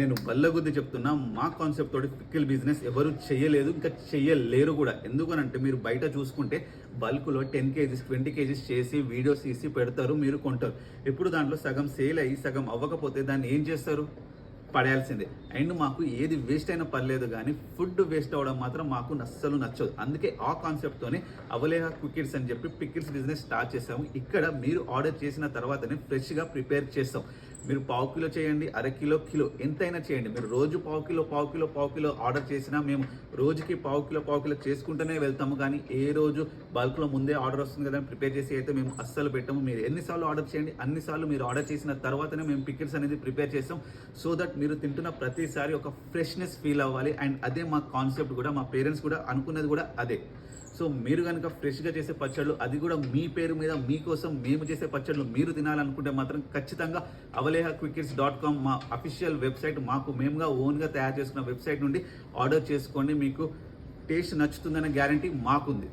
నేను బల్లగుద్ది చెప్తున్నా, మా కాన్సెప్ట్ తోటి పికిల్ బిజినెస్ ఎవరు చేయలేదు, ఇంకా చెయ్యలేరు కూడా. ఎందుకనంటే మీరు బయట చూసుకుంటే బల్క్లో 10 కేజీస్ 20 కేజీస్ చేసి వీడియోస్ తీసి పెడతారు, మీరు కొంటారు. ఇప్పుడు దాంట్లో సగం సేల్ అయ్యి సగం అవ్వకపోతే దాన్ని ఏం చేస్తారు? పడేయాల్సిందే. అండ్ మాకు ఏది వేస్ట్ అయినా పర్లేదు, కానీ ఫుడ్ వేస్ట్ అవ్వడం మాత్రం మాకు అస్సలు నచ్చదు. అందుకే ఆ కాన్సెప్ట్తోనే అవలేహ క్వికిల్స్ అని చెప్పి పికిల్స్ బిజినెస్ స్టార్ట్ చేసాము. ఇక్కడ మీరు ఆర్డర్ చేసిన తర్వాతనే ఫ్రెష్గా ప్రిపేర్ చేస్తాం. మీరు పావు కిలో చేయండి, అరకిలో, కిలో ఎంతైనా చేయండి. మీరు రోజు పావు కిలో ఆర్డర్ చేసినా మేము రోజుకి పావు కిలో చేసుకుంటూనే వెళ్తాము. కానీ ఏ రోజు బల్క్లో ముందే ఆర్డర్ వస్తుంది కదా ప్రిపేర్ చేసి అయితే మేము అస్సలు పెట్టాము. మీరు ఎన్నిసార్లు ఆర్డర్ చేయండి, అన్నిసార్లు మీరు ఆర్డర్ చేసిన తర్వాతనే మేము పికిల్స్ అనేది ప్రిపేర్ చేస్తాం. సో దట్ మీరు తింటున్న ప్రతిసారి ఒక ఫ్రెష్నెస్ ఫీల్ అవ్వాలి. అండ్ అదే మా కాన్సెప్ట్ కూడా, మా పేరెంట్స్ కూడా అనుకున్నది కూడా అదే. సో మీరు కనుక ఫ్రెష్గా చేసే పచ్చళ్ళు, అది కూడా మీ పేరు మీద మీకోసం మేము చేసే పచ్చళ్ళు మీరు తినాలనుకుంటే మాత్రం ఖచ్చితంగా avalehaquickits.com మా అఫీషియల్ వెబ్సైట్, మాకు మేముగా ఓన్గా తయారు చేసుకున్న వెబ్సైట్ నుండి ఆర్డర్ చేసుకోండి. మీకు టేస్ట్ నచ్చుతుందనే గ్యారంటీ మాకుంది.